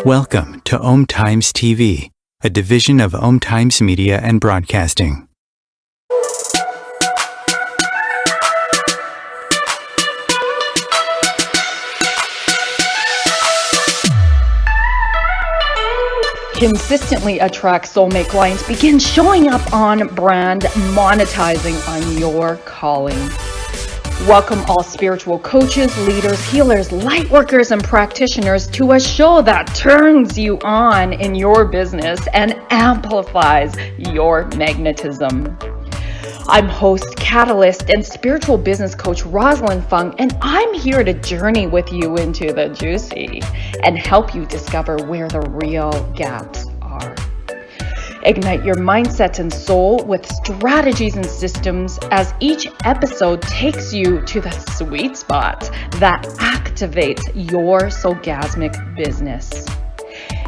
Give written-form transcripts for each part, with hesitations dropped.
Welcome to Om Times TV, a division of Om Times Media and Broadcasting. Consistently attract soulmate clients. Begin showing up on brand, monetizing on your calling. Welcome all spiritual coaches, leaders, healers, light workers, and practitioners to a show that turns you on in your business and amplifies your magnetism. I'm host, catalyst, and spiritual business coach Rosalind Fung, and I'm here to journey with you into the juicy and help you discover where the real gaps are. Ignite your mindset and soul with strategies and systems as each episode takes you to the sweet spot that activates your soulgasmic business.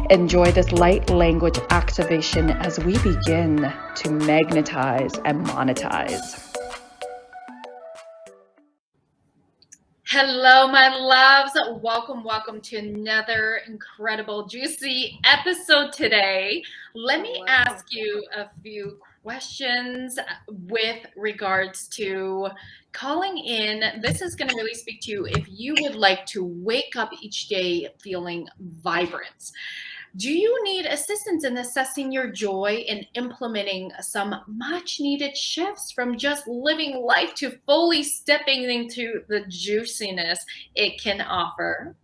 Enjoy this light language activation as we begin to magnetize and monetize. Hello, my loves. Welcome to another incredible, juicy episode today. Let me ask you a few questions with regards to calling in. This is going to really speak to you if you would like to wake up each day feeling vibrant. Do you need assistance in assessing your joy and implementing some much needed shifts from just living life to fully stepping into the juiciness it can offer?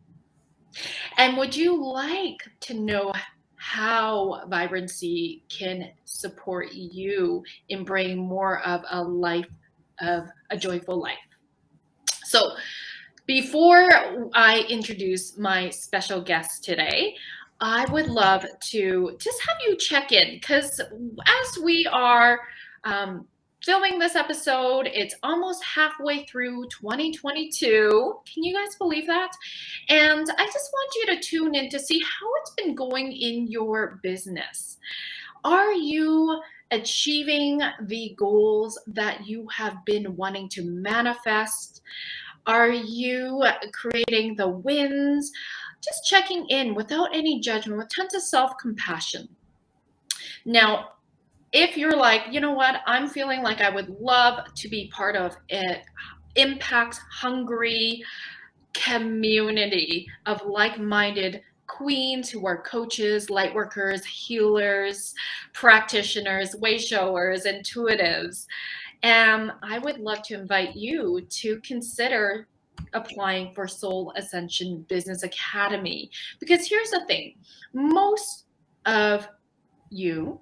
And would you like to know how vibrancy can support you in bringing more of a joyful life? So before I introduce my special guest today, I would love to just have you check in, because as we are filming this episode, it's almost halfway through 2022. Can you guys believe that? And I just want you to tune in to see how it's been going in your business. Are you achieving the goals that you have been wanting to manifest? Are you creating the wins? Just checking in without any judgment, with tons of self-compassion. Now, if you're like, you know what, I'm feeling like I would love to be part of an impact-hungry community of like-minded queens who are coaches, light workers, healers, practitioners, way showers, intuitives. I would love to invite you to consider applying for Soul Ascension Business Academy. Because here's the thing, most of you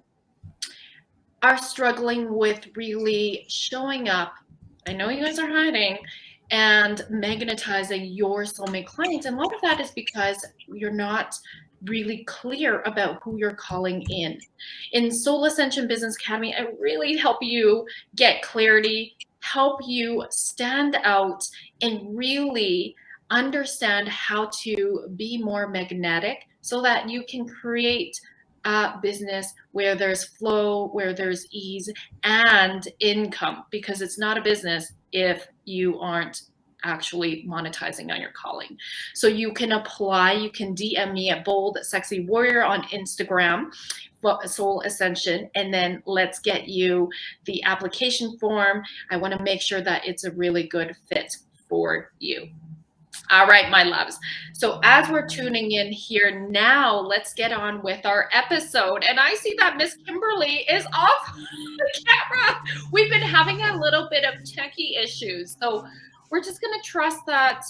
are struggling with really showing up. I know you guys are hiding, and magnetizing your soulmate clients. And a lot of that is because you're not really clear about who you're calling in. In Soul Ascension Business Academy, I really help you get clarity, help you stand out, and really understand how to be more magnetic so that you can create a business where there's flow, where there's ease and income, because it's not a business if you aren't actually monetizing on your calling. So you can apply, you can DM me at Bold Sexy Warrior on Instagram, Soul Ascension, and then let's get you the application form. I want to make sure that it's a really good fit for you. All right, my loves. So as we're tuning in here now, let's get on with our episode. And I see that Miss Kimberly is off the camera. We've been having a little bit of techie issues. So we're just going to trust that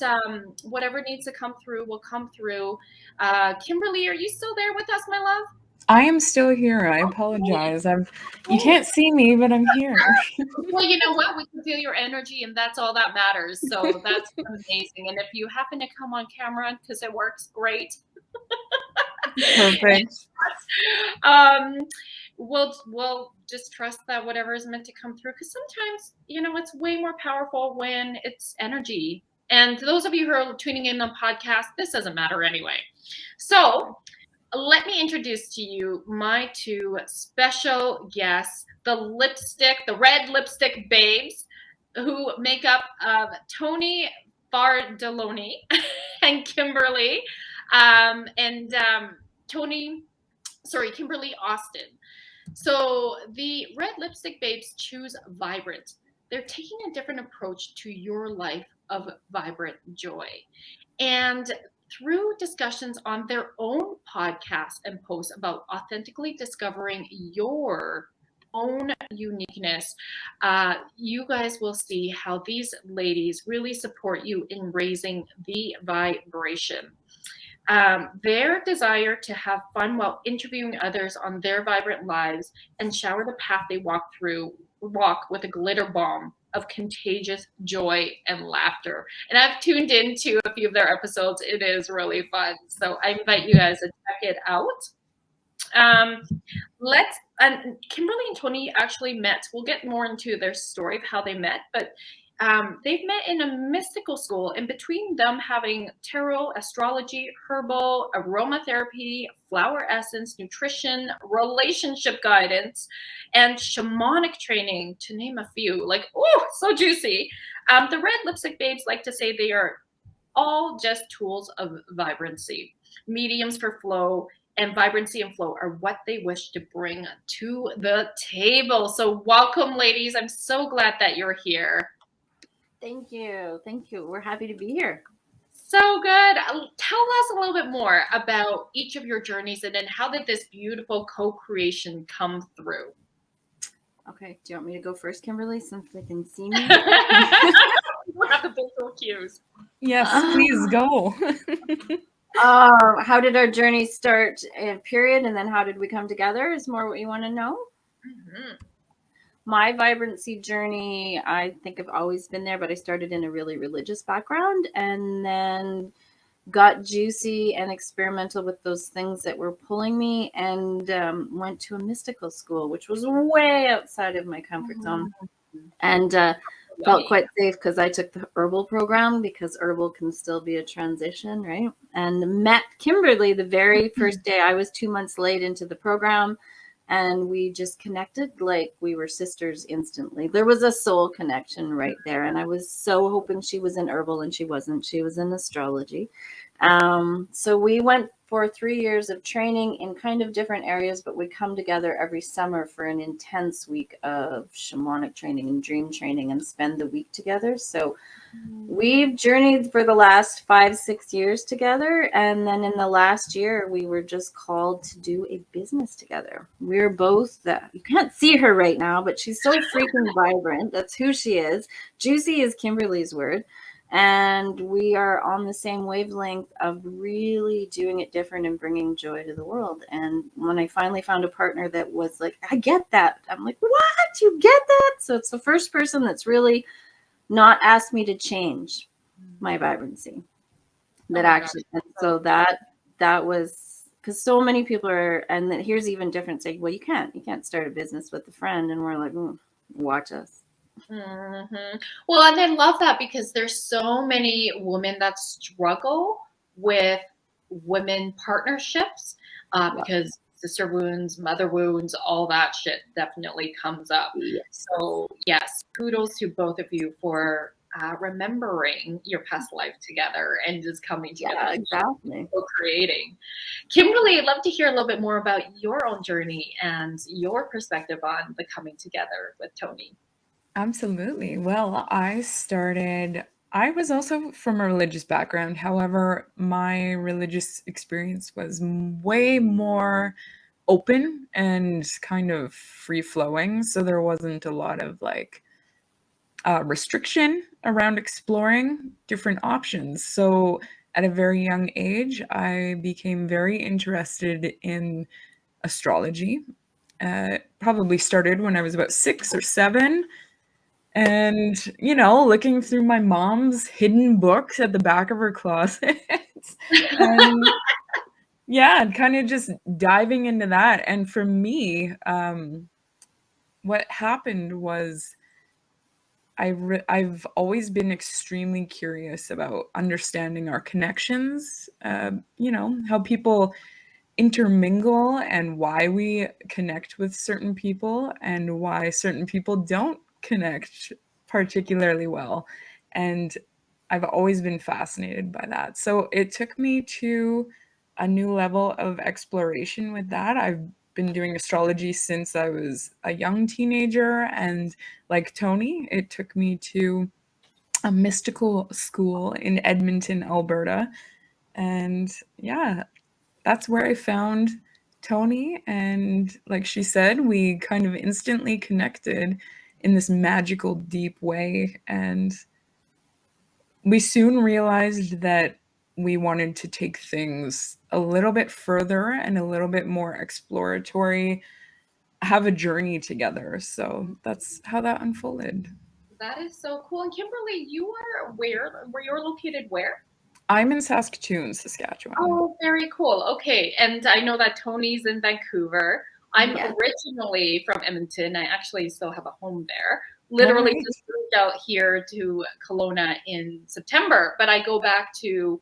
whatever needs to come through will come through. Kimberly, are you still there with us, my love? I am still here. I apologize. You can't see me, but I'm here. Well, you know what? We can feel your energy, and that's all that matters. So that's amazing. And if you happen to come on camera, because it works great. Perfect. We'll just trust that whatever is meant to come through, because sometimes, it's way more powerful when it's energy. And to those of you who are tuning in on podcast, this doesn't matter anyway. So let me introduce to you my two special guests, the red lipstick babes, who make up of Toni Fadollone and Kimberly. Kimberly Austin. So the Red Lipstick Babes choose vibrant. They're taking a different approach to your life of vibrant joy. And through discussions on their own podcast and posts about authentically discovering your own uniqueness, you guys will see how these ladies really support you in raising the vibration. Their desire to have fun while interviewing others on their vibrant lives and shower the path they walk with a glitter bomb of contagious joy and laughter. And I've tuned into a few of their episodes. It is really fun. So I invite you guys to check it out. And Kimberly and Toni actually met. We'll get more into their story of how they met, but they've met in a mystical school. And between them having tarot, astrology, herbal, aromatherapy, flower essence, nutrition, relationship guidance, and shamanic training, to name a few, like, oh, so juicy. The Red Lipstick Babes like to say they are all just tools of vibrancy, mediums for flow, and vibrancy and flow are what they wish to bring to the table. So welcome, ladies. I'm so glad that you're here. Thank you. Thank you. We're happy to be here. So good. Tell us a little bit more about each of your journeys and then how did this beautiful co-creation come through? Okay. Do you want me to go first, Kimberly, since they can see me? We'll have the visual cues. Yes, please go. How did our journey start, period, and then how did we come together is more what you want to know? Mm-hmm. My vibrancy journey, I think I've always been there, but I started in a really religious background and then got juicy and experimental with those things that were pulling me and went to a mystical school, which was way outside of my comfort zone. And felt quite safe because I took the herbal program because herbal can still be a transition, right? And met Kimberly the very first day. I was 2 months late into the program and we just connected like we were sisters instantly. There was a soul connection right there. And I was so hoping she was in herbal and she wasn't. She was in astrology. So we went for 3 years of training in kind of different areas, but we'd come together every summer for an intense week of shamanic training and dream training and spend the week together. So we've journeyed for the last 5-6 years together. And then in the last year, we were just called to do a business together. We're both you can't see her right now, but she's so freaking vibrant. That's who she is. Juicy is Kimberly's word. And we are on the same wavelength of really doing it different and bringing joy to the world. And when I finally found a partner that was like, I get that. I'm like, what? You get that? So it's the first person that's really not asked me to change my vibrancy. That actually, and so that was, because so many people are, and that here's even different, saying, well, you can't start a business with a friend. And we're like, watch us. Mm-hmm. Well, and I love that because there's so many women that struggle with women partnerships because sister wounds, mother wounds, all that shit definitely comes up. Yes. So yes, kudos to both of you for remembering your past life together and just coming together. Yeah, exactly. Co-creating. Kimberly, I'd love to hear a little bit more about your own journey and your perspective on the coming together with Toni. Absolutely. Well, I was also from a religious background. However, my religious experience was way more open and kind of free flowing. So there wasn't a lot of like restriction around exploring different options. So at a very young age, I became very interested in astrology. Probably started when I was about 6 or 7. And, looking through my mom's hidden books at the back of her closet. And yeah, kind of just diving into that. And for me, what happened was I've always been extremely curious about understanding our connections, how people intermingle and why we connect with certain people and why certain people don't connect particularly well. And I've always been fascinated by that. So it took me to a new level of exploration with that. I've been doing astrology since I was a young teenager, and like Toni, it took me to a mystical school in Edmonton, Alberta. And yeah, that's where I found Toni. And like she said, we kind of instantly connected in this magical, deep way. And we soon realized that we wanted to take things a little bit further and a little bit more exploratory, have a journey together. So that's how that unfolded. That is so cool. And Kimberly, you are where you're located where? I'm in Saskatoon, Saskatchewan. Oh, very cool. Okay. And I know that Toni's in Vancouver. I'm Yes. originally from Edmonton. I actually still have a home there. Literally nice. just moved out here to Kelowna in September, but I go back to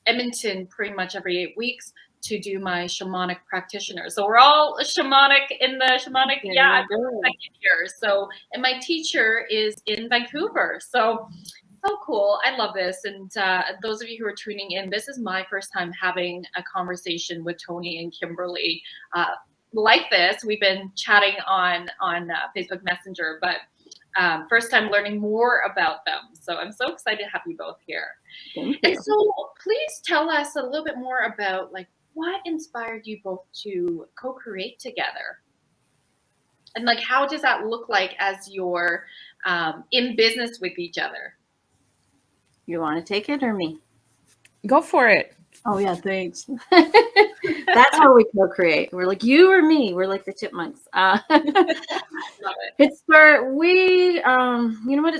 Edmonton pretty much every 8 weeks to do my shamanic practitioner. So we're all shamanic in the shamanic. There Yeah, you go. second year. So, and my teacher is in Vancouver. So cool. I love this. And those of you who are tuning in, this is my first time having a conversation with Toni and Kimberly like this. We've been chatting on Facebook Messenger, but first time learning more about them. So I'm so excited to have you both here. Thank you. And so please tell us a little bit more about like what inspired you both to co-create together? And like, how does that look like as you're in business with each other? You want to take it or me? Go for it. Oh yeah, thanks. That's how we co-create. We're like you or me. We're like the chipmunks. Love it. It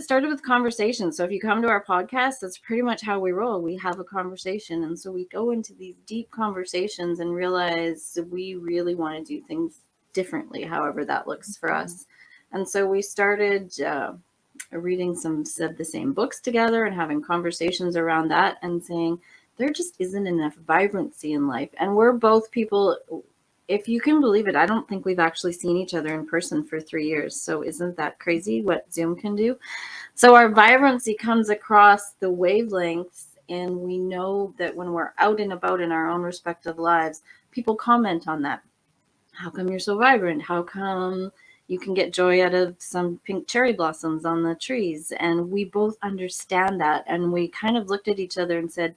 started with conversation. So if you come to our podcast, that's pretty much how we roll. We have a conversation, and so we go into these deep conversations and realize we really want to do things differently, however that looks for us. And so we started reading some of the same books together and having conversations around that and saying there just isn't enough vibrancy in life. And we're both people, if you can believe it, I don't think we've actually seen each other in person for 3 years. So isn't that crazy what Zoom can do? So our vibrancy comes across the wavelengths, and we know that when we're out and about in our own respective lives, people comment on that. How come you're so vibrant? How come you can get joy out of some pink cherry blossoms on the trees? And we both understand that. And we kind of looked at each other and said,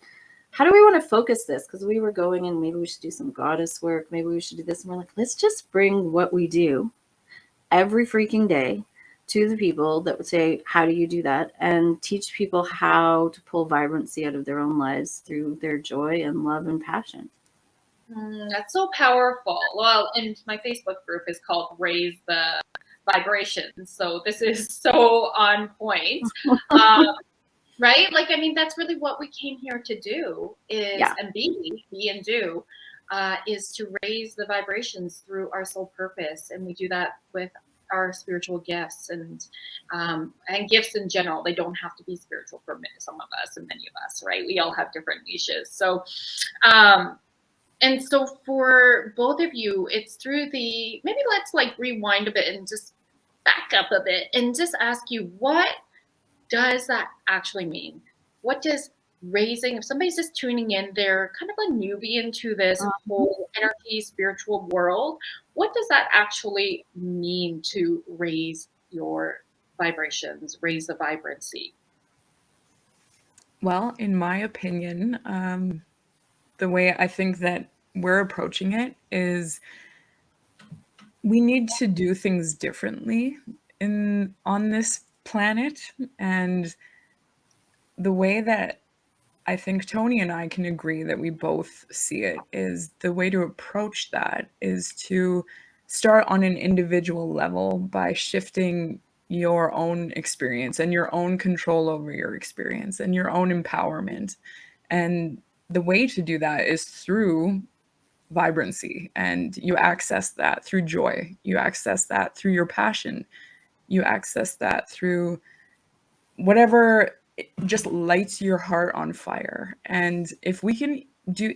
how do we want to focus this? Because we were going and maybe we should do some goddess work. Maybe we should do this. And we're like, let's just bring what we do every freaking day to the people that would say, how do you do that? And teach people how to pull vibrancy out of their own lives through their joy and love and passion. That's so powerful. Well, and my Facebook group is called Raise the Vibration. So this is so on point. Right? Like, I mean, that's really what we came here to do is, and be and do, is to raise the vibrations through our soul purpose. And we do that with our spiritual gifts and gifts in general. They don't have to be spiritual for some of us and many of us, right? We all have different niches. So, and so for both of you, it's through maybe let's like rewind a bit and just back up a bit and just ask you, what does that actually mean? What does raising, if somebody's just tuning in, they're kind of a newbie into this whole energy spiritual world, what does that actually mean to raise your vibrations, raise the vibrancy? Well, in my opinion, the way I think that we're approaching it is we need to do things differently on this planet. And the way that I think Toni and I can agree that we both see it is the way to approach that is to start on an individual level by shifting your own experience and your own control over your experience and your own empowerment. And the way to do that is through vibrancy, and you access that through joy. You access that through your passion. You access that through whatever just lights your heart on fire. And if we can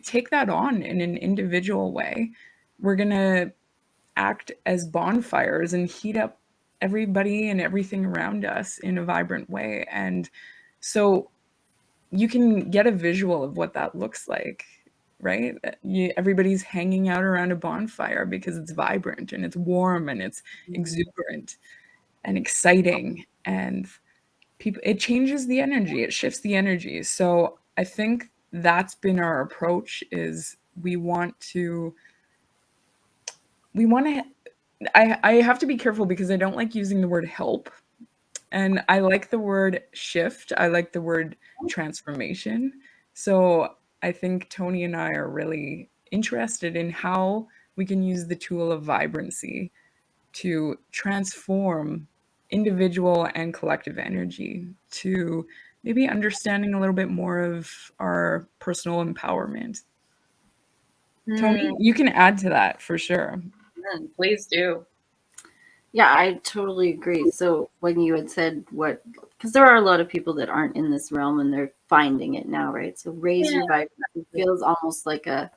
take that on in an individual way, we're going to act as bonfires and heat up everybody and everything around us in a vibrant way. And so you can get a visual of what that looks like. right? Everybody's hanging out around a bonfire because it's vibrant and it's warm and it's exuberant and exciting, and people, it changes the energy, it shifts the energy. So I think that's been our approach, is we want to I have to be careful because I don't like using the word help, and I like the word shift. I like the word transformation. So I think Toni and I are really interested in how we can use the tool of vibrancy to transform individual and collective energy, to maybe understanding a little bit more of our personal empowerment. Toni, you can add to that for sure. Please do. Yeah, I totally agree. So when you had said what, because there are a lot of people that aren't in this realm and they're finding it now, right? So raise Yeah. your vibrancy feels almost like a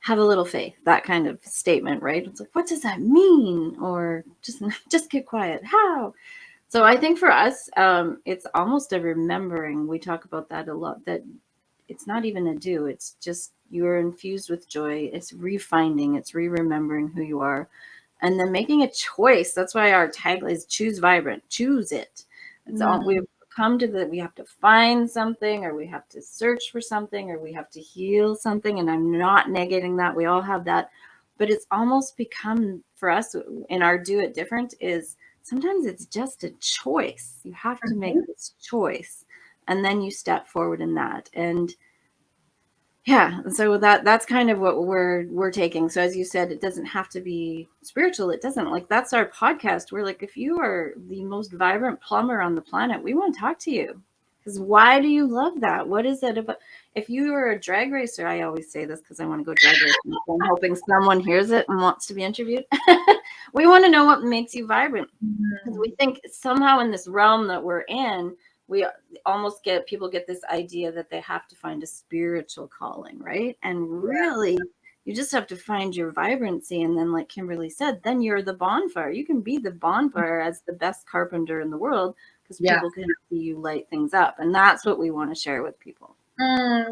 have a little faith, that kind of statement, right? It's like, what does that mean? Or just get quiet. How? So I think for us, it's almost a remembering. We talk about that a lot, that it's not even a do. It's just you're infused with joy. It's refinding. It's re-remembering who you are. And then making a choice. That's why our tagline is choose vibrant. Choose it. It's all we've come to that we have to find something, or we have to search for something, or we have to heal something. And I'm not negating that. We all have that. But it's almost become for us in our do it different is sometimes it's just a choice. You have to make this choice. And then you step forward in that. And yeah, so that's kind of what we're taking. So as you said, it doesn't have to be spiritual. It doesn't, like, that's our podcast. We're like, if you are the most vibrant plumber on the planet, we want to talk to you. Because why do you love that? What is it about? If you were a drag racer, I always say this because I want to go drag racing. So I'm hoping someone hears it and wants to be interviewed. We want to know what makes you vibrant. Because we think somehow in this realm that we're in, we almost people get this idea that they have to find a spiritual calling, right? And really, you just have to find your vibrancy. And then, like Kimberly said, then you're the bonfire. You can be the bonfire as the best carpenter in the world because people can see you light things up. And that's what we want to share with people.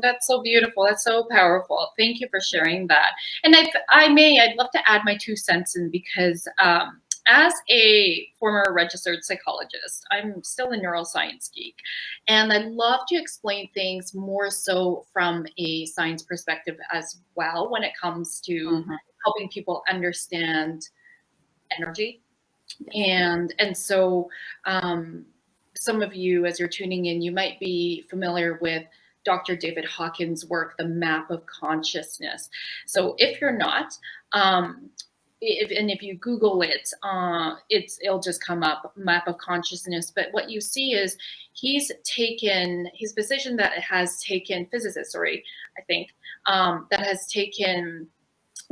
That's so beautiful. That's so powerful. Thank you for sharing that. And I'd love to add my 2 cents in because as a former registered psychologist, I'm still a neuroscience geek. And I love to explain things more so from a science perspective as well when it comes to helping people understand energy. And so some of you, as you're tuning in, you might be familiar with Dr. David Hawkins' work, The Map of Consciousness. So if you're not, if you Google it, it'll just come up, Map of Consciousness. But what you see is he's a physician that has taken, physicist, sorry, I think, that has taken,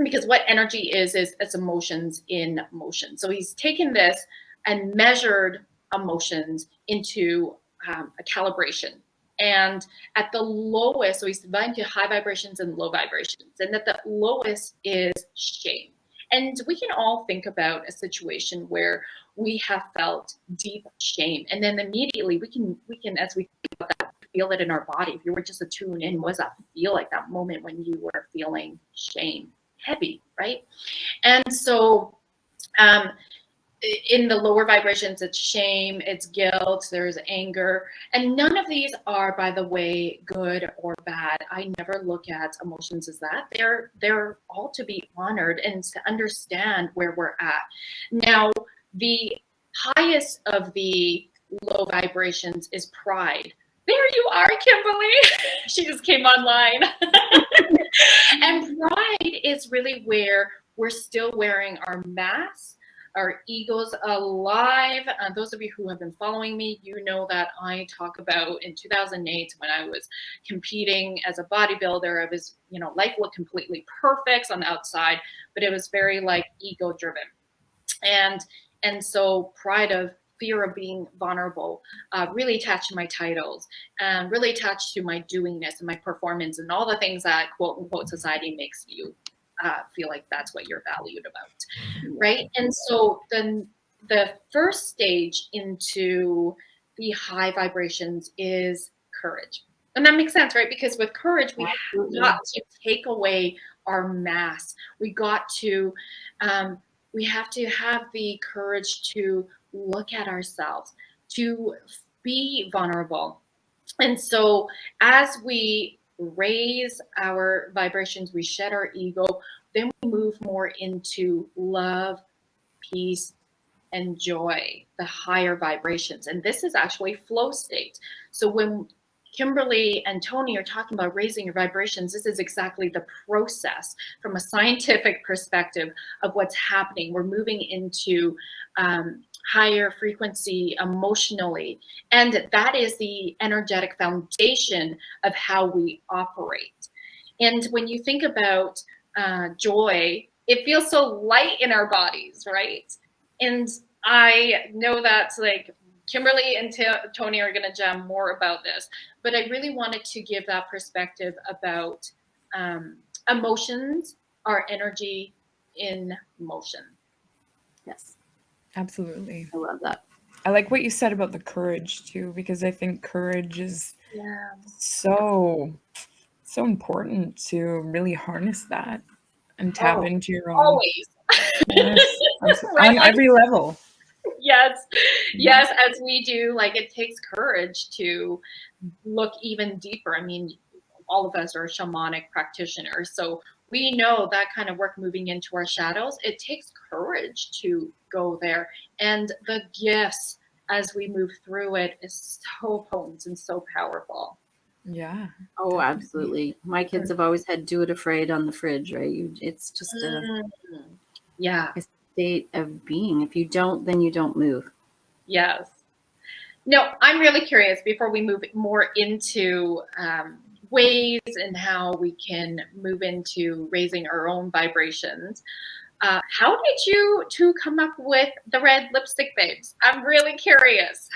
because what energy is it's emotions in motion. So he's taken this and measured emotions into a calibration. And at the lowest, so he's dividing into high vibrations and low vibrations. And at the lowest is shame. And we can all think about a situation where we have felt deep shame. And then immediately we can, as we think about that, feel it in our body. If you were just to tune in, what does that feel like, that moment when you were feeling shame? Heavy, right? And so in the lower vibrations, it's shame, it's guilt, there's anger, and none of these are, by the way, good or bad. I never look at emotions as that. They're all to be honored and to understand where we're at. Now, the highest of the low vibrations is pride. There you are, Kimberly. She just came online. And pride is really where we're still wearing our masks, our egos alive. Those of you who have been following me, you know that I talk about in 2008 when I was competing as a bodybuilder. It was, life looked completely perfect on the outside, but it was very like ego driven. And so pride of fear of being vulnerable, really attached to my titles, really attached to my doingness and my performance and all the things that quote unquote society makes you feel like that's what you're valued about, right? And so then the first stage into the high vibrations is courage. And that makes sense, right? Because with courage, we Absolutely. got to take away our mask. We have to have the courage to look at ourselves, to be vulnerable. And so as we raise our vibrations, we shed our ego, then we move more into love, peace, and joy, the higher vibrations. And this is actually flow state. So when Kimberly and Toni are talking about raising your vibrations, this is exactly the process from a scientific perspective of what's happening. We're moving into higher frequency emotionally. And that is the energetic foundation of how we operate. And when you think about joy, it feels so light in our bodies, right? And I know that like Kimberly and Toni are going to jam more about this, but I really wanted to give that perspective about emotions are energy in motion. Yes, Absolutely. I love that. I like what you said about the courage too, because I think courage is Yeah. so important to really harness that and tap Oh, into your own. always. Yes, Right? on every level. Yes. Yes, as we do, like it takes courage to look even deeper. I mean, all of us are shamanic practitioners, so we know that kind of work moving into our shadows, it takes courage to go there. And the gifts as we move through it is so potent and so powerful. Yeah. Oh, Definitely. absolutely. My kids have always had "do it afraid" on the fridge, right? It's just Yeah. a state of being. If you don't, then you don't move. Yes. No, I'm really curious before we move more into ways and how we can move into raising our own vibrations. How did you two come up with the Red Lipstick Babes? I'm really curious.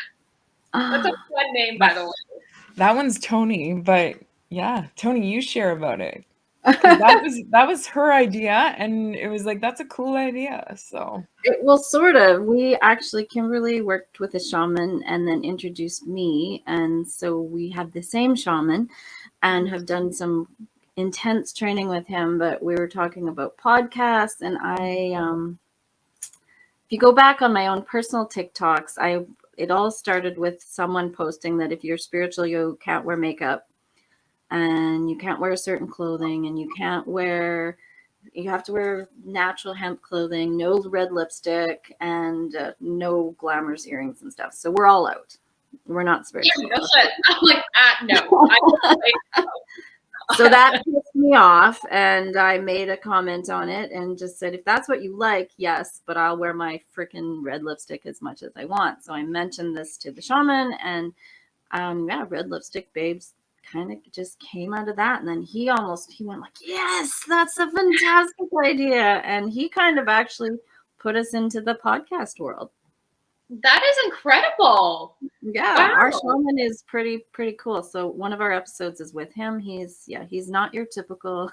That's a fun name, by the way. That one's Toni, but yeah, Toni, you share about it. 'Cause that was her idea, and it was like, that's a cool idea. So Well, sort of. We actually, Kimberly worked with a shaman and then introduced me. And so we have the same shaman and have done some intense training with him. But we were talking about podcasts. And if you go back on my own personal TikToks, it all started with someone posting that if you're spiritual, you can't wear makeup and you can't wear certain clothing and you have to wear natural hemp clothing, no red lipstick, and no glamorous earrings and stuff. So we're all out. We're not spiritual. Yeah, that's it. I'm like, no. So that pissed me off, and I made a comment on it and just said, if that's what you like, yes, but I'll wear my freaking red lipstick as much as I want. So I mentioned this to the shaman, and Red Lipstick Babes kind of just came out of that. And then he went like, yes, that's a fantastic idea. And he kind of actually put us into the podcast world. That is incredible. Yeah, Wow. our shaman is pretty cool. So one of our episodes is with him. He's not your typical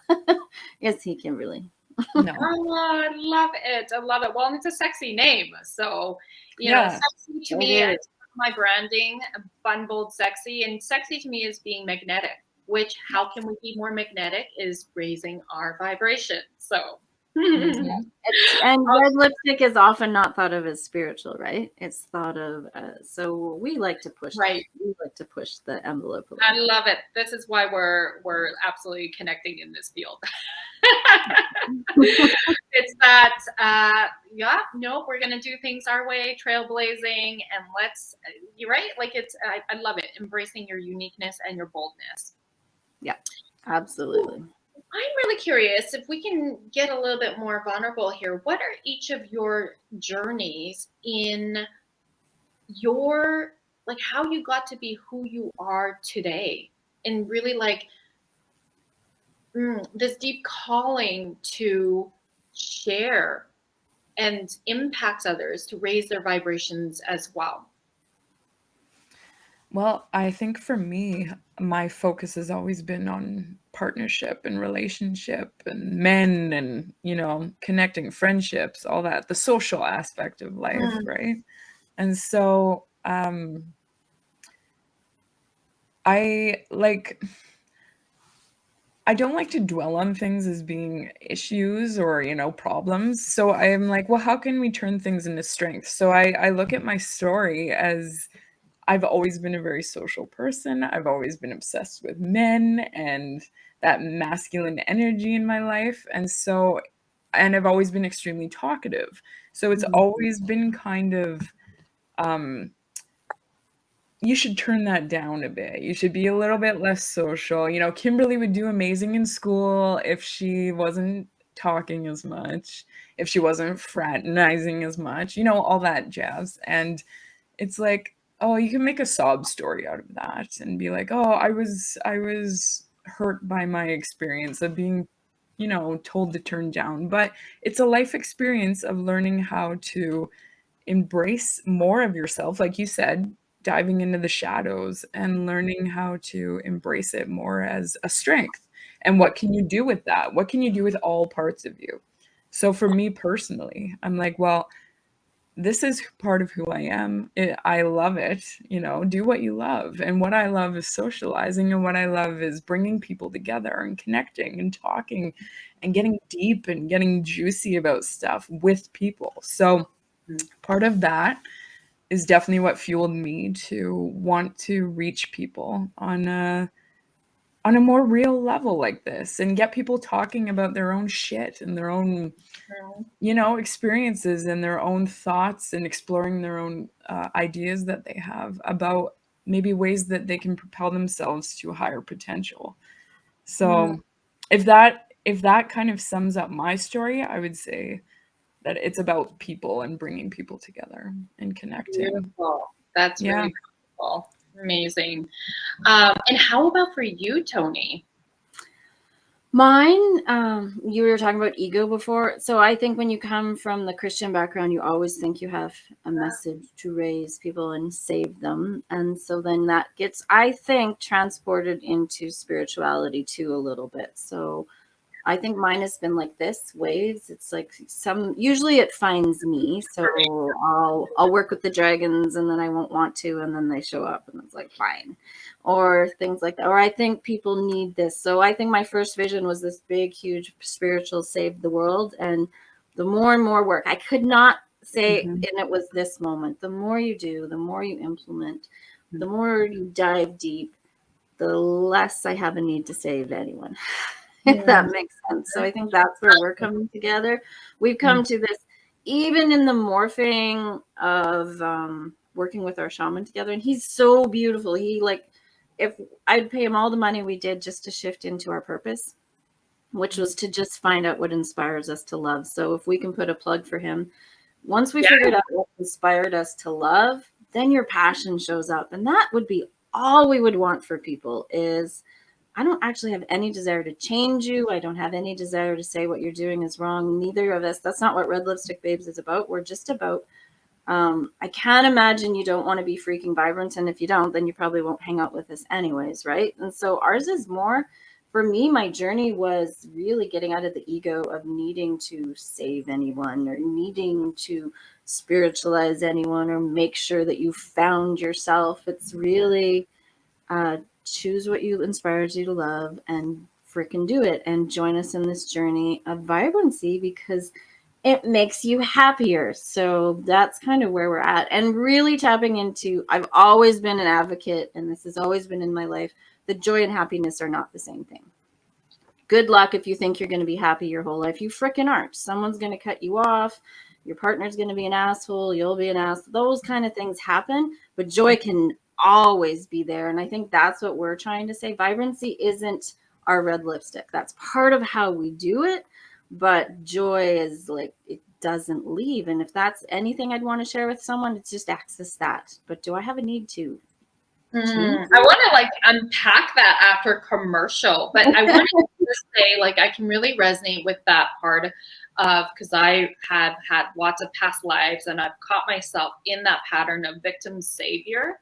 is he, Kimberly? no. Oh, I love it. I love it. Well, it's a sexy name. So, you know, sexy to me is my branding, fun, bold, sexy. And sexy to me is being magnetic, which how can we be more magnetic is raising our vibration. So, and red lipstick is often not thought of as spiritual, right? It's thought of so we like to push the envelope a little. I love it. This is why we're absolutely connecting in this field. It's that we're gonna do things our way, trailblazing, and you're right, like I love it, embracing your uniqueness and your boldness. Yeah, absolutely. I'm really curious if we can get a little bit more vulnerable here. What are each of your journeys in your, like, how you got to be who you are today, and really like this deep calling to share and impact others to raise their vibrations as well? Well, I think for me, my focus has always been on partnership and relationship and men and, connecting friendships, all that, the social aspect of life, right? And so I don't like to dwell on things as being issues or, problems. So I'm like, well, how can we turn things into strength? So I look at my story as I've always been a very social person. I've always been obsessed with men and that masculine energy in my life. And I've always been extremely talkative. So it's always been kind of, um, you should turn that down a bit. You should be a little bit less social. Kimberly would do amazing in school if she wasn't talking as much, if she wasn't fraternizing as much, all that jazz. And it's like, oh, you can make a sob story out of that and be like, oh, I was hurt by my experience of being, told to turn down. But it's a life experience of learning how to embrace more of yourself, like you said, diving into the shadows and learning how to embrace it more as a strength. And what can you do with that? What can you do with all parts of you? So for me personally, I'm like, well, this is part of who I am. I love it. Do what you love. And what I love is socializing. And what I love is bringing people together and connecting and talking and getting deep and getting juicy about stuff with people. So part of that is definitely what fueled me to want to reach people on a more real level like this and get people talking about their own shit and their own experiences and their own thoughts and exploring their own ideas that they have about maybe ways that they can propel themselves to a higher potential. So if that kind of sums up my story, I would say that it's about people and bringing people together and connecting. Beautiful. That's Yeah. really beautiful. Amazing. And how about for you, Toni? Mine, you were talking about ego before. So I think when you come from the Christian background, you always think you have a message to raise people and save them. And so then that gets, I think, transported into spirituality too a little bit. So I think mine has been like this, waves. It's like usually it finds me. So I'll work with the dragons and then I won't want to, and then they show up and it's like, fine. Or things like that. Or I think people need this. So I think my first vision was this big, huge spiritual save the world. And the more and more work, I could not say, and it was this moment, the more you do, the more you implement, the more you dive deep, the less I have a need to save anyone. If that makes sense. So I think that's where we're coming together. We've come to this, even in the morphing of working with our shaman together. And he's so beautiful. He if I'd pay him all the money we did just to shift into our purpose, which was to just find out what inspires us to love. So if we can put a plug for him, once we figured out what inspired us to love, then your passion shows up. And that would be all we would want for people is, I don't actually have any desire to change you. I don't have any desire to say what you're doing is wrong. Neither of us. That's not what Red Lipstick Babes is about. We're just about, I can't imagine you don't want to be freaking vibrant. And if you don't, then you probably won't hang out with us anyways, right? And so ours is more, for me, my journey was really getting out of the ego of needing to save anyone or needing to spiritualize anyone or make sure that you found yourself. It's really, choose what inspires you to love and freaking do it and join us in this journey of vibrancy because it makes you happier. So that's kind of where we're at. And really tapping into, I've always been an advocate, and this has always been in my life, that joy and happiness are not the same thing. Good luck if you think you're going to be happy your whole life. You freaking aren't. Someone's going to cut you off. Your partner's going to be an asshole. You'll be an asshole. Those kind of things happen, but joy can always be there. And I think that's what we're trying to say. Vibrancy isn't our red lipstick. That's part of how we do it. But joy is like, it doesn't leave. And if that's anything I'd want to share with someone, it's just access that. But do I have a need to? I want to unpack that after commercial, but I wanted to say I can really resonate with that part of, because I have had lots of past lives and I've caught myself in that pattern of victim savior.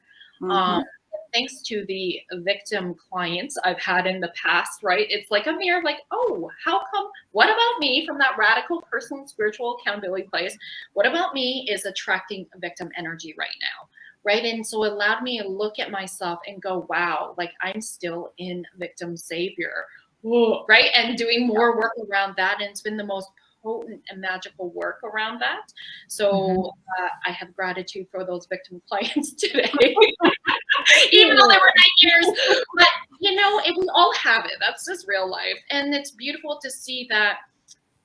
Thanks to the victim clients I've had in the past, right? It's like a mirror, oh, how come, what about me from that radical personal spiritual accountability place? What about me is attracting victim energy right now? right? And so it allowed me to look at myself and go, wow, like I'm still in victim savior, right? And doing more work around that. And it's been the most potent and magical work around that. So I have gratitude for those victim clients today, even though they were 9 years. But, you know, we all have it. That's just real life. And it's beautiful to see that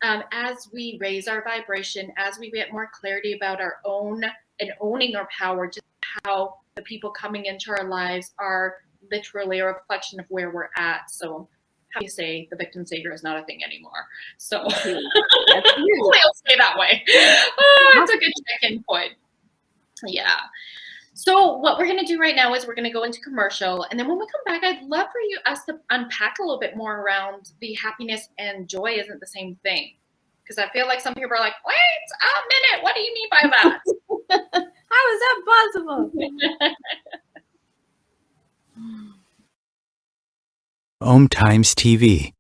as we raise our vibration, as we get more clarity about our own and owning our power, just how the people coming into our lives are literally a reflection of where we're at. So how do you say the victim savior is not a thing anymore? So hopefully I'll stay that way. It's a good check-in point. Yeah. So what we're going to do right now is we're going to go into commercial. And then when we come back, I'd love for us to unpack a little bit more around the happiness and joy isn't the same thing. Because I feel like some people are like, wait a minute, what do you mean by that? How is that possible? Om Times TV.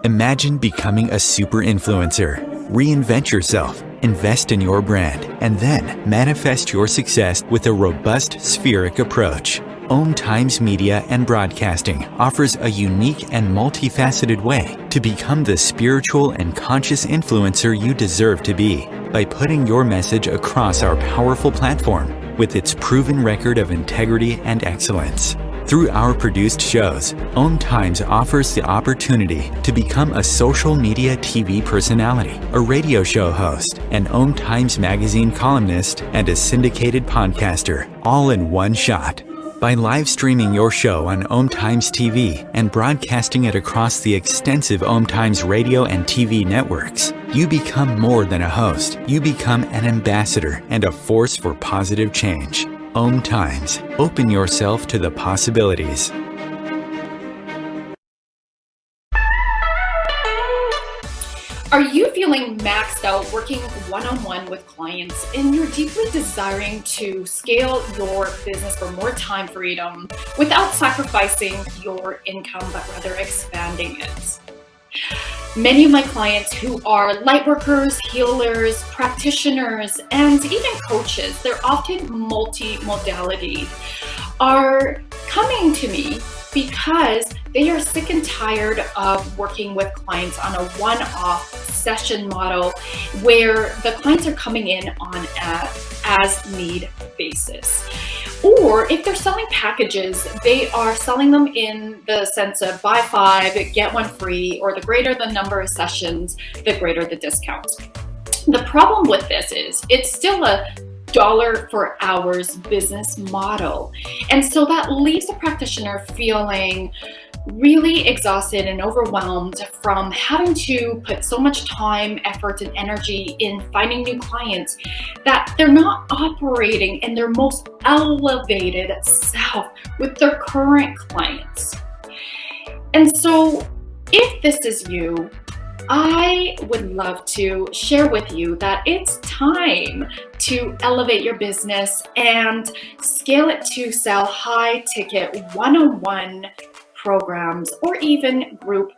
Imagine becoming a super influencer. Reinvent yourself, invest in your brand, and then manifest your success with a robust spheric approach. Om Times Media and Broadcasting offers a unique and multifaceted way to become the spiritual and conscious influencer you deserve to be by putting your message across our powerful platform with its proven record of integrity and excellence. Through our produced shows, Om Times offers the opportunity to become a social media TV personality, a radio show host, an Om Times magazine columnist, and a syndicated podcaster, all in one shot. By live streaming your show on Om Times TV and broadcasting it across the extensive Om Times radio and TV networks, you become more than a host. You become an ambassador and a force for positive change. Om Times. Open yourself to the possibilities. Are you feeling maxed out working one-on-one with clients and you're deeply desiring to scale your business for more time freedom without sacrificing your income, but rather expanding it? Many of my clients who are lightworkers, healers, practitioners, and even coaches, they're often multi-modality, are coming to me because they are sick and tired of working with clients on a one-off session model where the clients are coming in on an as-need basis. Or if they're selling packages, they are selling them in the sense of buy 5, get 1 free, or the greater the number of sessions, the greater the discount. The problem with this is it's still a dollar for hours business model. And so that leaves a practitioner feeling really exhausted and overwhelmed from having to put so much time, effort, and energy in finding new clients that they're not operating in their most elevated self with their current clients. And so if this is you, I would love to share with you that it's time to elevate your business and scale it to sell high ticket one-on-one programs or even group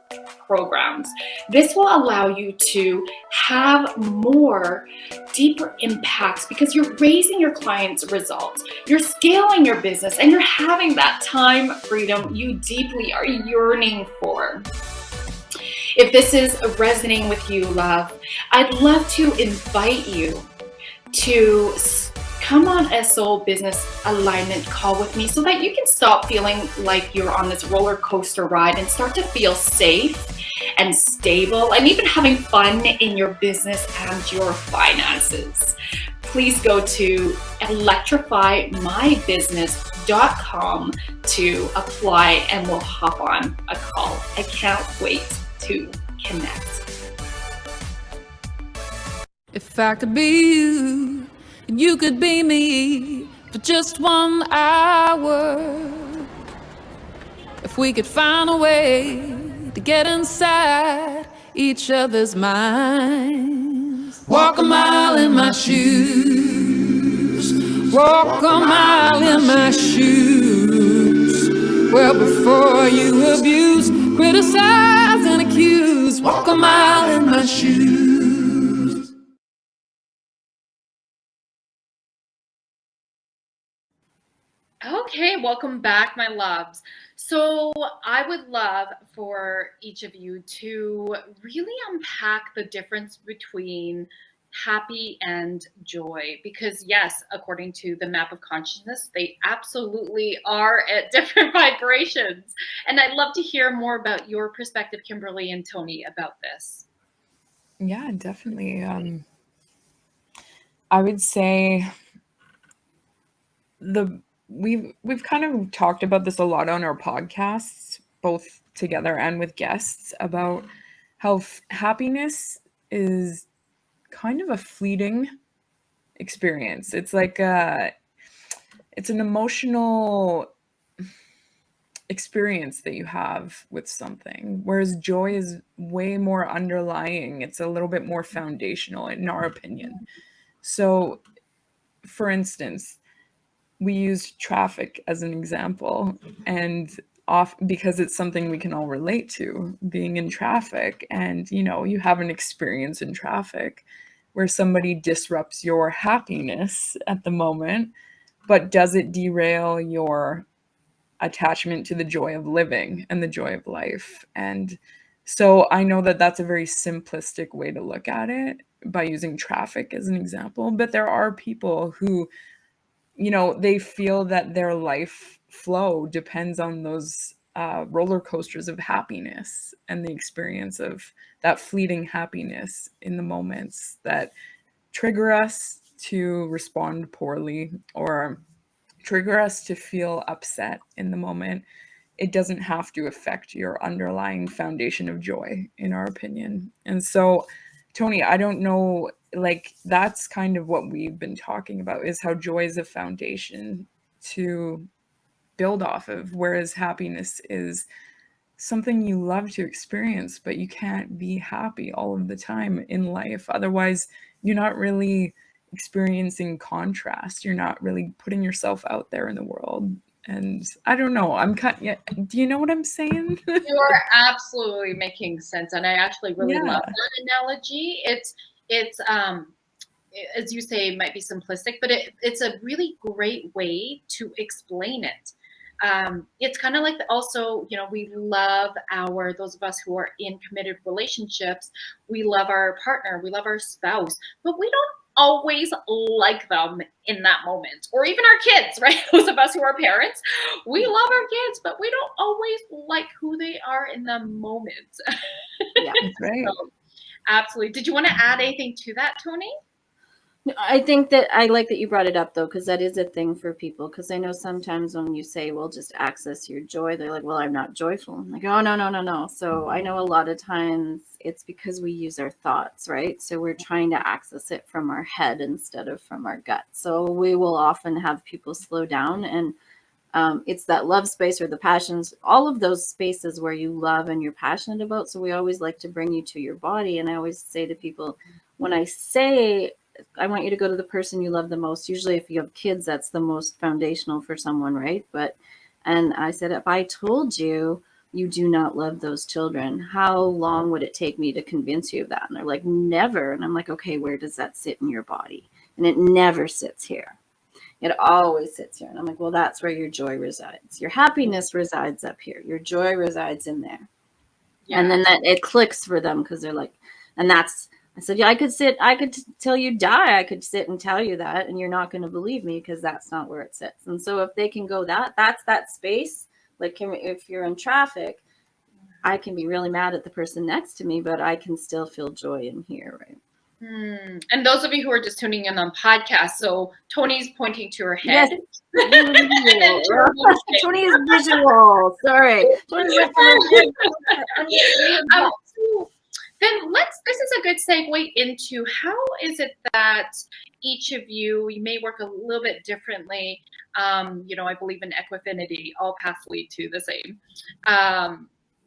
programs. This will allow you to have more deeper impacts because you're raising your clients' results, you're scaling your business, and you're having that time freedom you deeply are yearning for. If this is resonating with you, love, I'd love to invite you to come on a soul business alignment call with me so that you can stop feeling like you're on this roller coaster ride and start to feel safe and stable and even having fun in your business and your finances. Please go to electrifymybusiness.com to apply and we'll hop on a call. I can't wait to connect. If I could be you, and you could be me for just 1 hour. If we could find a way to get inside each other's minds. Walk a mile in my shoes. Walk a mile in my shoes. Well, before you abuse, criticize and accuse. Walk a mile in my shoes. Okay, welcome back, my loves. So, I would love for each of you to really unpack the difference between happy and joy. Because, yes, according to the map of consciousness, they absolutely are at different vibrations. And I'd love to hear more about your perspective, Kimberly and Toni, about this. Yeah, definitely. I would say we've kind of talked about this a lot on our podcasts, both together and with guests, about how happiness is kind of a fleeting experience. It's like it's an emotional experience that you have with something, whereas joy is way more underlying. It's a little bit more foundational, in our opinion. So, for instance, we used traffic as an example, and off because it's something we can all relate to, being in traffic. And you have an experience in traffic where somebody disrupts your happiness at the moment, but does it derail your attachment to the joy of living and the joy of life? And so I know that that's a very simplistic way to look at it by using traffic as an example, but there are people who they feel that their life flow depends on those roller coasters of happiness and the experience of that fleeting happiness in the moments that trigger us to respond poorly or trigger us to feel upset in the moment. It doesn't have to affect your underlying foundation of joy, in our opinion. And so, Toni, I don't know, like that's kind of what we've been talking about, is how joy is a foundation to build off of, whereas happiness is something you love to experience, but you can't be happy all of the time in life. Otherwise, you're not really experiencing contrast. You're not really putting yourself out there in the world. And I don't know. Do you know what I'm saying? You're absolutely making sense, and I actually really love Yeah. that analogy. It's as you say, it might be simplistic, but it's a really great way to explain it. It's kind of like also, we love those of us who are in committed relationships, we love our partner, we love our spouse, but we don't always like them in that moment, or even our kids, right? Those of us who are parents, we love our kids, but we don't always like who they are in the moment. Yeah. That's right. So, absolutely. Did you want to add anything to that, Toni? I think that I like that you brought it up though, because that is a thing for people. Because I know sometimes when you say, well, just access your joy, they're like, well, I'm not joyful. I'm like, oh, no, no, no, no. So I know a lot of times it's because we use our thoughts, right? So we're trying to access it from our head instead of from our gut. So we will often have people slow down, and it's that love space or the passions, all of those spaces where you love and you're passionate about. So we always like to bring you to your body. And I always say to people, when I say I want you to go to the person you love the most, usually if you have kids, that's the most foundational for someone, right? And I said, if I told you you do not love those children, how long would it take me to convince you of that? And they're like, never. And I'm like, okay, where does that sit in your body? And it never sits here. It always sits here. And I'm like, well, that's where your joy resides. Your happiness resides up here. Your joy resides in there. Yeah. And then that it clicks for them, because they're like, and that's, I said, yeah, I could tell you die. I could sit and tell you that, and you're not going to believe me, because that's not where it sits. And so if they can go that's that space, like if you're in traffic, I can be really mad at the person next to me, but I can still feel joy in here, right? And those of you who are just tuning in on podcast, so Toni's pointing to her head. Yes. Toni is visual. Sorry. Then this is a good segue into how is it that each of you may work a little bit differently. I believe in equifinity, all paths lead to the same.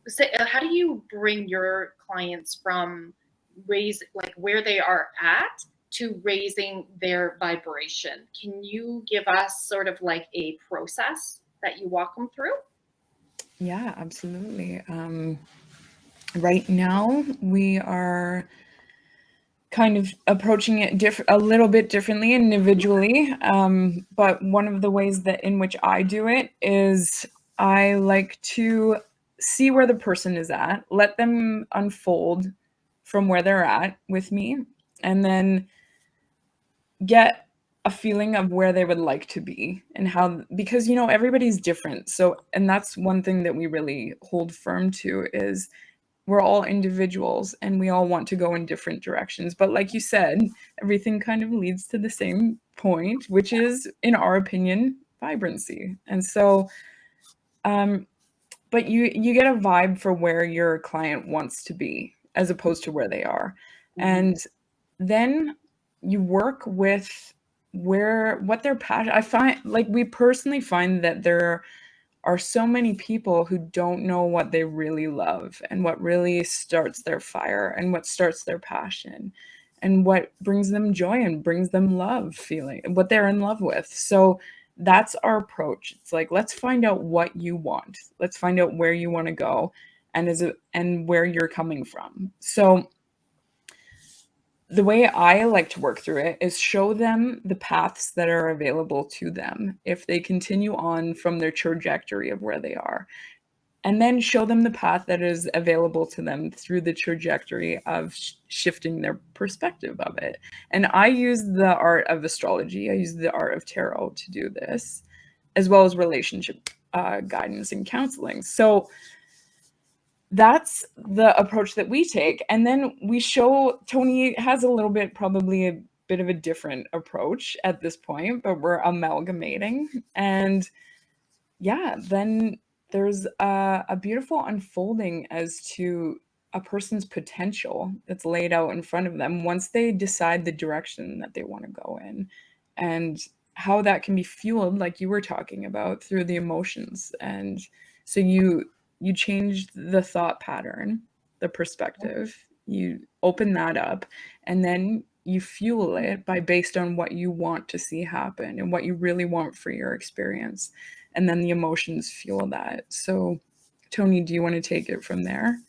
So how do you bring your clients from where they are at to raising their vibration? Can you give us sort of like a process that you walk them through? Yeah, absolutely. Right now we are kind of approaching it a little bit differently individually. But one of the ways that in which I do it is I like to see where the person is at, let them unfold from where they're at with me, and then get a feeling of where they would like to be and how, because everybody's different. So, and that's one thing that we really hold firm to is we're all individuals and we all want to go in different directions. But like you said, everything kind of leads to the same point, which is, in our opinion, vibrancy. And so, but you get a vibe for where your client wants to be as opposed to where they are. And then you work with what their passion. I find, like, we personally find that there are so many people who don't know what they really love and what really starts their fire and what starts their passion and what brings them joy and brings them love, feeling what they're in love with. So that's our approach. It's like, let's find out what you want. Let's find out where you want to go and where you're coming from. So the way I like to work through it is show them the paths that are available to them if they continue on from their trajectory of where they are, and then show them the path that is available to them through the trajectory of shifting their perspective of it. And I use the art of astrology. I use the art of tarot to do this, as well as relationship guidance and counseling. So that's the approach that we take. And then we show, Toni has a little bit, probably a bit of a different approach at this point, but we're amalgamating. And yeah, then there's a beautiful unfolding as to a person's potential that's laid out in front of them once they decide the direction that they want to go in, and how that can be fueled, like you were talking about, through the emotions. And so you change the thought pattern, the perspective, you open that up, and then you fuel it based on what you want to see happen and what you really want for your experience. And then the emotions fuel that. So Toni, do you want to take it from there?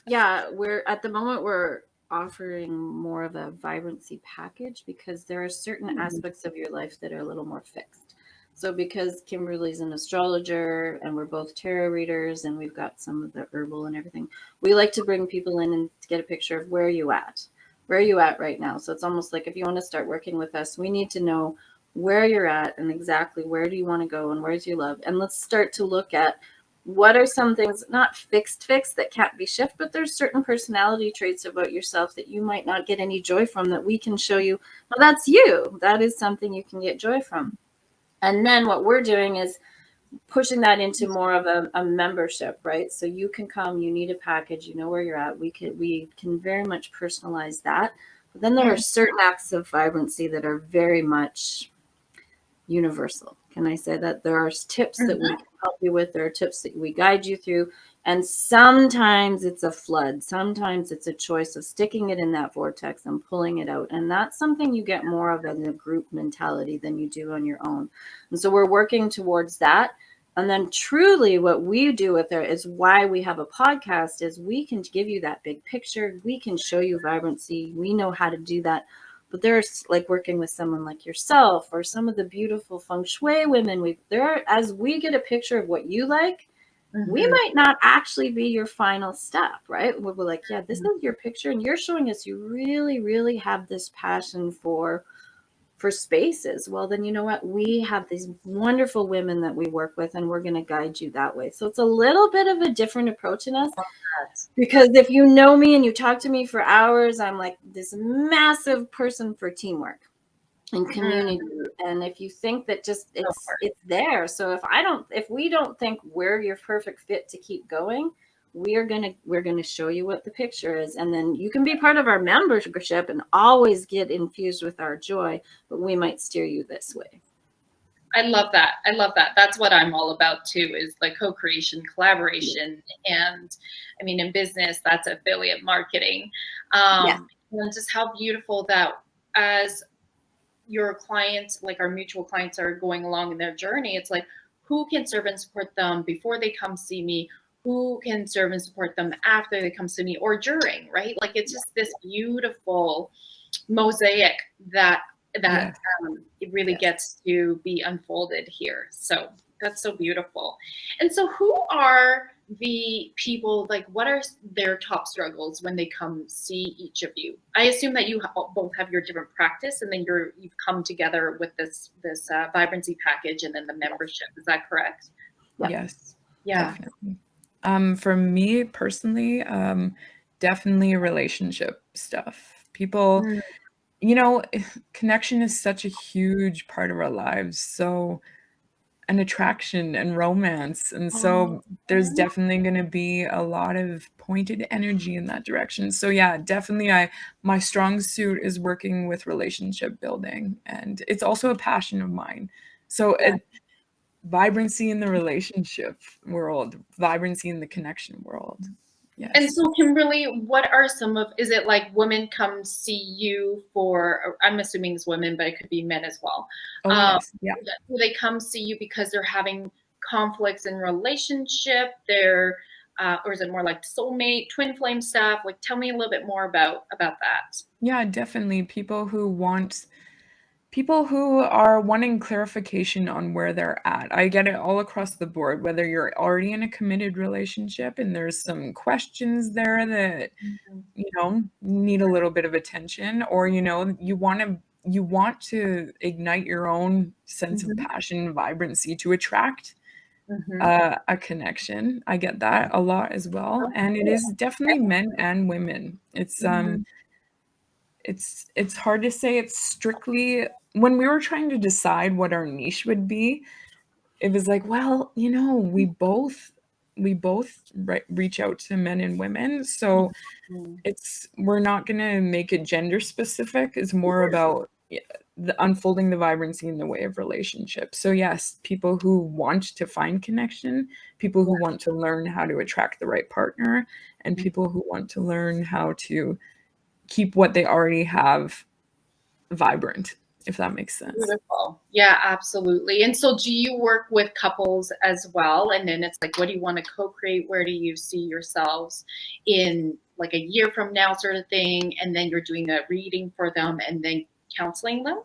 Yeah, we're at the moment we're offering more of a vibrancy package because there are certain aspects of your life that are a little more fixed. So because Kimberly's an astrologer and we're both tarot readers and we've got some of the herbal and everything, we like to bring people in and to get a picture of where are you at right now. So it's almost like if you want to start working with us, we need to know where you're at and exactly where do you want to go and where's your love. And let's start to look at what are some things, not fixed that can't be shifted, but there's certain personality traits about yourself that you might not get any joy from that we can show you, well, that's you. That is something you can get joy from. And then what we're doing is pushing that into more of a membership, right? So you can come, you need a package, you know where you're at. We can very much personalize that. But then there are certain acts of vibrancy that are very much universal. Can I say that? There are tips that we can help you with. There are tips that we guide you through. And sometimes it's a flood. Sometimes it's a choice of sticking it in that vortex and pulling it out. And that's something you get more of in a group mentality than you do on your own. And so we're working towards that. And then truly what we do with it is why we have a podcast is we can give you that big picture. We can show you vibrancy. We know how to do that. But there's like working with someone like yourself or some of the beautiful feng shui women as we get a picture of what you like, we might not actually be your final step, right? We're like, yeah, this is your picture and you're showing us you really, really have this passion for spaces. Well, then you know what? We have these wonderful women that we work with and we're going to guide you that way. So it's a little bit of a different approach in us because if you know me and you talk to me for hours, I'm like this massive person for teamwork and community. And if you think that just it's there. So if we don't think we're your perfect fit to keep going, we're gonna show you what the picture is, and then you can be part of our membership and always get infused with our joy, but we might steer you this way. I love that. That's what I'm all about too, is like co-creation, collaboration. And I mean, in business, that's affiliate marketing. And just how beautiful that as your clients, like our mutual clients, are going along in their journey, it's like, who can serve and support them before they come see me? who can serve and support them after they come to me or during, right? Like it's just this beautiful mosaic that Yeah. it really Yes. gets to be unfolded here. So that's so beautiful. And so who are the people, like what are their top struggles when they come see each of you? I assume that you both have your different practice, and then you've come together with this vibrancy package and then the membership. Is that correct? Yep. Yes, Yeah. definitely. For me personally, definitely relationship stuff. People, Mm. you know, connection is such a huge part of our lives. So, an attraction and romance. And so there's definitely going to be a lot of pointed energy in that direction. So yeah, definitely my strong suit is working with relationship building, and it's also a passion of mine. So vibrancy in the relationship world, vibrancy in the connection world. And Yes. so, Kimberly, what are is it like women come see you for, I'm assuming it's women, but it could be men as well. Oh yes. Yeah. Do they come see you because they're having conflicts in relationship? Or is it more like soulmate, twin flame stuff? Like, tell me a little bit more about that. Yeah, definitely. People who are wanting clarification on where they're at. I get it all across the board, whether you're already in a committed relationship and there's some questions there that, need a little bit of attention, or, you want to ignite your own sense of passion and vibrancy to attract a connection. I get that a lot as well. And it is definitely men and women. It's hard to say it's strictly, when we were trying to decide what our niche would be, it was like, well, we both reach out to men and women, so we're not going to make it gender specific. It's more about the unfolding the vibrancy in the way of relationships. So yes, people who want to find connection, people who want to learn how to attract the right partner, and people who want to learn how to keep what they already have vibrant, if that makes sense. Beautiful. Yeah, absolutely. And so do you work with couples as well? And then it's like, what do you want to co-create? Where do you see yourselves in like a year from now, sort of thing? And then you're doing a reading for them and then counseling them?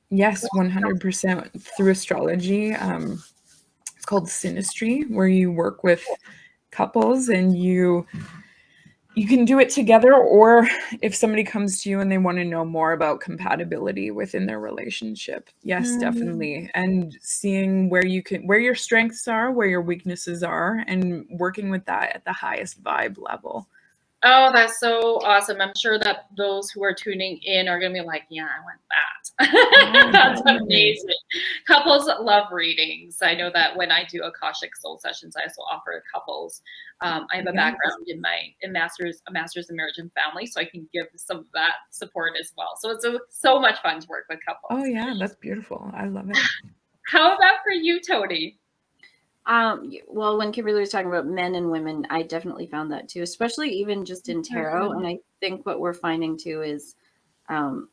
Yes, 100% through astrology. It's called synastry, where you work with couples and you can do it together, or if somebody comes to you and they want to know more about compatibility within their relationship. Yes, definitely. And seeing where your strengths are, where your weaknesses are, and working with that at the highest vibe level. Oh, that's so awesome. I'm sure that those who are tuning in are going to be like, yeah, I want that. That's amazing. Couples love readings. I know that when I do Akashic Soul sessions, I also offer couples. I have a background in a master's in marriage and family, so I can give some of that support as well. So it's so much fun to work with couples. Oh yeah, that's beautiful. I love it. How about for you, Toni? Well, when Kimberly was talking about men and women, I definitely found that too, especially even just in tarot. And I think what we're finding too is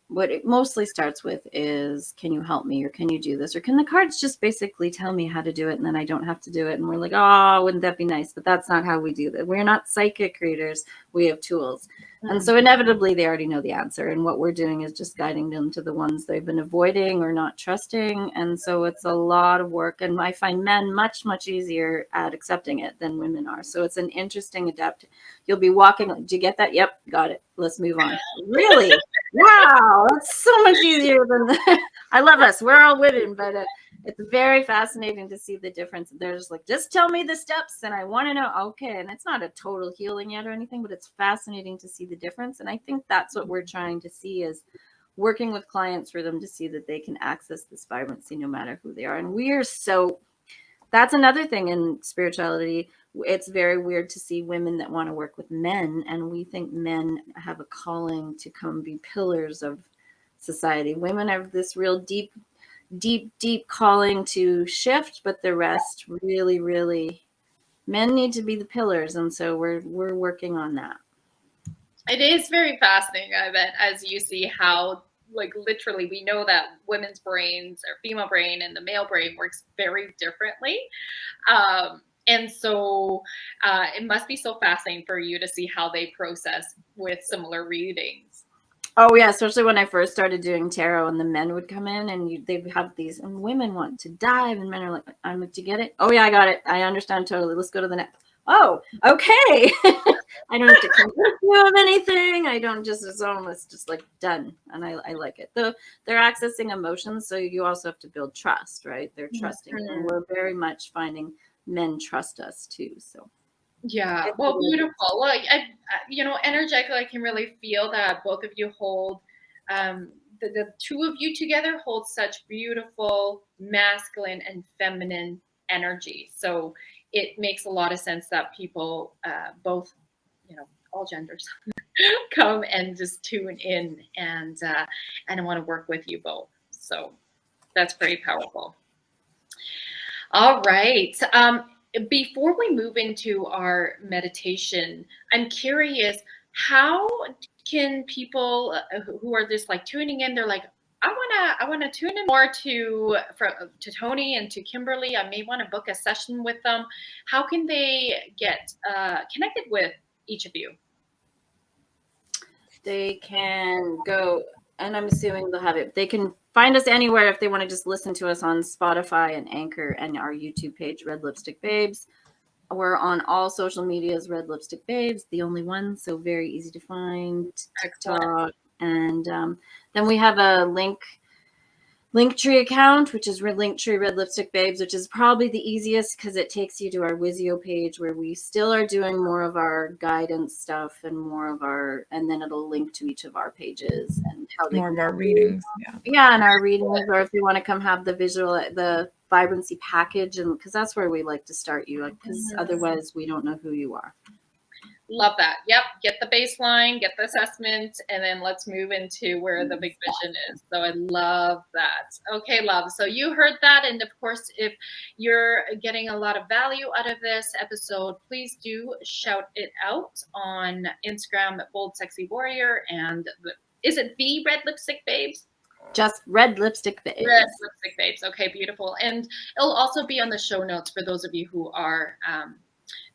what it mostly starts with is, can you help me, or can you do this, or can the cards just basically tell me how to do it and then I don't have to do it? And we're like, oh, wouldn't that be nice? But that's not how we do that. We're not psychic readers. We have tools. And so inevitably they already know the answer. And what we're doing is just guiding them to the ones they've been avoiding or not trusting. And so it's a lot of work. And I find men much, much easier at accepting it than women are. So it's an interesting adapt. You'll be walking. Do you get that? Yep. Got it. Let's move on. Really? Wow. That's so much easier than I love us. We're all women, but it's very fascinating to see the difference. They're just like, just tell me the steps and I want to know. Okay. And it's not a total healing yet or anything, but it's fascinating to see the difference. And I think that's what we're trying to see, is working with clients for them to see that they can access this vibrancy no matter who they are. And that's another thing in spirituality. It's very weird to see women that want to work with men. And we think men have a calling to come be pillars of society. Women have this real deep calling to shift, but the rest really, men need to be the pillars. And so we're working on that. It is very fascinating, I bet, as you see how, like, literally we know that women's brains or female brain and the male brain works very differently. And so it must be so fascinating for you to see how they process with similar readings. Oh yeah, especially when I first started doing tarot, and the men would come in, and they'd have these, and women want to dive, and men are like, "I'm like, do you get it? Oh yeah, I got it. I understand totally. Let's go to the next." Oh, okay. I don't have to convince you of anything. I don't just, it's almost just like done, and I like it. Though they're accessing emotions, so you also have to build trust, right? They're trusting, and we're very much finding men trust us too. So. Yeah, well, beautiful. Well, you know, energetically, I can really feel that both of you hold, the two of you together hold such beautiful masculine and feminine energy. So it makes a lot of sense that people, both, you know, all genders, come and just tune in and want to work with you both. So that's very powerful. All right. Before we move into our meditation, I'm curious, how can people who are just like tuning in, they're like, I wanna tune in more to Toni and to Kimberly. I may want to book a session with them. How can they get connected with each of you? They can go, and I'm assuming they'll have it. They can find us anywhere if they want to just listen to us on Spotify and Anchor and our YouTube page, Red Lipstick Babes. We're on all social medias, Red Lipstick Babes, the only one, so very easy to find. TikTok, and then we have a Linktree account, which is Linktree Red Lipstick Babes, which is probably the easiest because it takes you to our Wizio page where we still are doing more of our guidance stuff and more of our, and then it'll link to each of our pages and how they More of our readings. Yeah, and our readings, or if you want to come have the vibrancy package, and because that's where we like to start you, because otherwise we don't know who you are. Love that. Yep. Get the baseline, get the assessment, and then let's move into where the big vision is. So I love that. Okay, love. So you heard that. And of course, if you're getting a lot of value out of this episode, please do shout it out on Instagram at Bold Sexy Warrior. And is it the Red Lipstick Babes? Just Red Lipstick Babes. Red Lipstick Babes. Okay, beautiful. And it'll also be on the show notes for those of you who are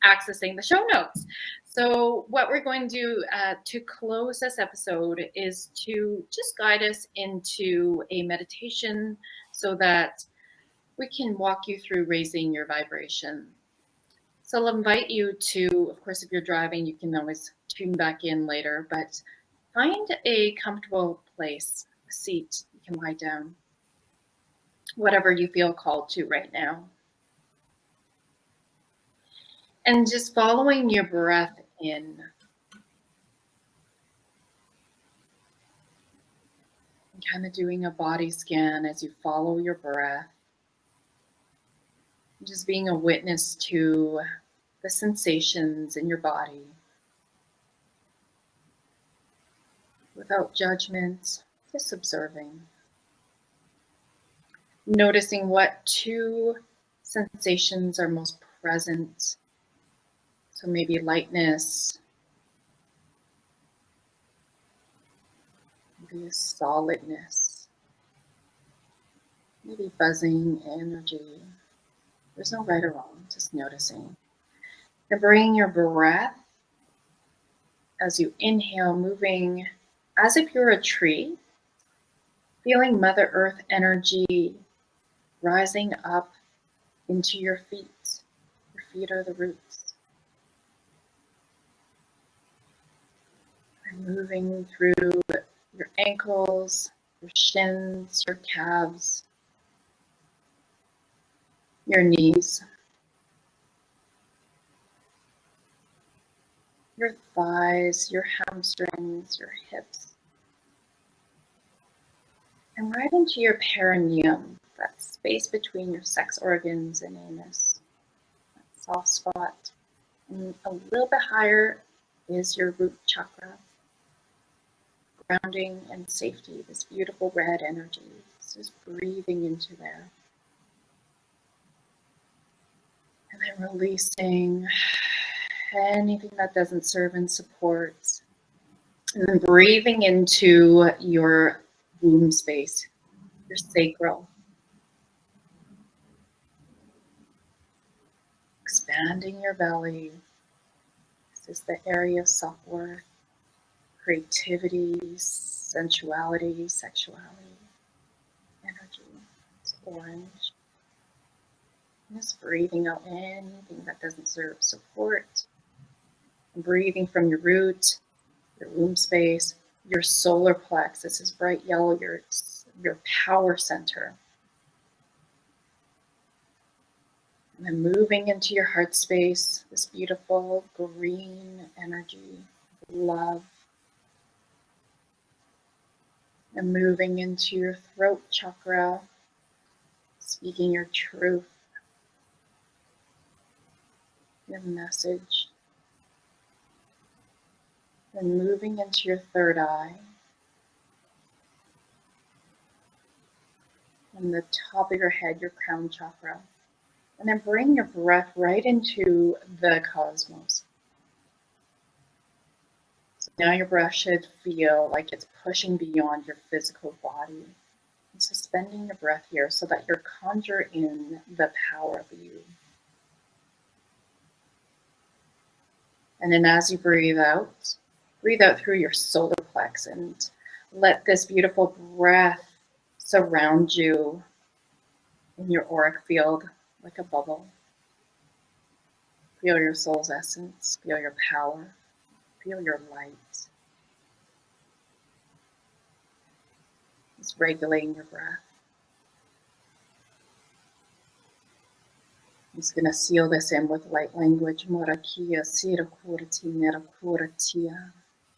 accessing the show notes. So what we're going to do to close this episode is to just guide us into a meditation so that we can walk you through raising your vibration. So I'll invite you to, of course, if you're driving, you can always tune back in later, but find a comfortable place, a seat you can lie down, whatever you feel called to right now. And just following your breath in. And kind of doing a body scan as you follow your breath. Just being a witness to the sensations in your body. Without judgment, just observing. Noticing what two sensations are most present. So maybe lightness, maybe a solidness, maybe buzzing energy. There's no right or wrong, just noticing. And bringing your breath as you inhale, moving as if you're a tree, feeling Mother Earth energy rising up into your feet. Your feet are the roots. Moving through your ankles, your shins, your calves, your knees, your thighs, your hamstrings, your hips, and right into your perineum, that space between your sex organs and anus, that soft spot. And a little bit higher is your root chakra. Grounding and safety, this beautiful red energy. Just breathing into there. And then releasing anything that doesn't serve and support. And then breathing into your womb space, your sacral. expanding your belly. This is the area of self-worth, creativity, sensuality, sexuality, energy. It's orange. And just breathing out anything that doesn't serve support. And breathing from your root, your womb space, your solar plexus is bright yellow, your power center. And then moving into your heart space, this beautiful green energy, love. And moving into your throat chakra, speaking your truth, your message. Then moving into your third eye. And the top of your head, your crown chakra. And then bring your breath right into the cosmos. So now your breath should feel like it's pushing beyond your physical body. And suspending your breath here so that you're conjuring in the power of you. And then as you breathe out through your solar plex and let this beautiful breath surround you in your auric field like a bubble. Feel your soul's essence, feel your power, feel your light. Just regulating your breath. I'm just going to seal this in with light language. Morakia sirakurati nerakuratia.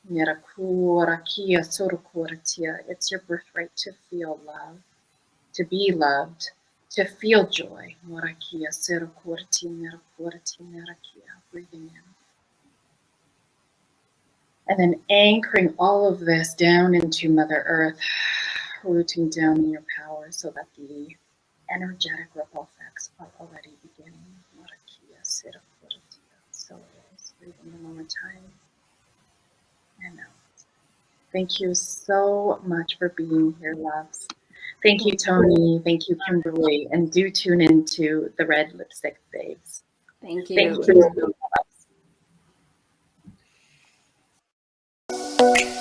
Nerakurakia surukuratia. It's your birthright to feel love, to be loved, to feel joy. Morakia sirakurati nerakurati nerakia. Breathing in. And then anchoring all of this down into Mother Earth, rooting down in your power so that the energetic ripple effects are already beginning. So it is. Breathing in one more time. And out. Thank you so much for being here, loves. Thank you, Toni. Thank you, Kimberly. And do tune into the Red Lipstick Babes. Thank you. Thank you.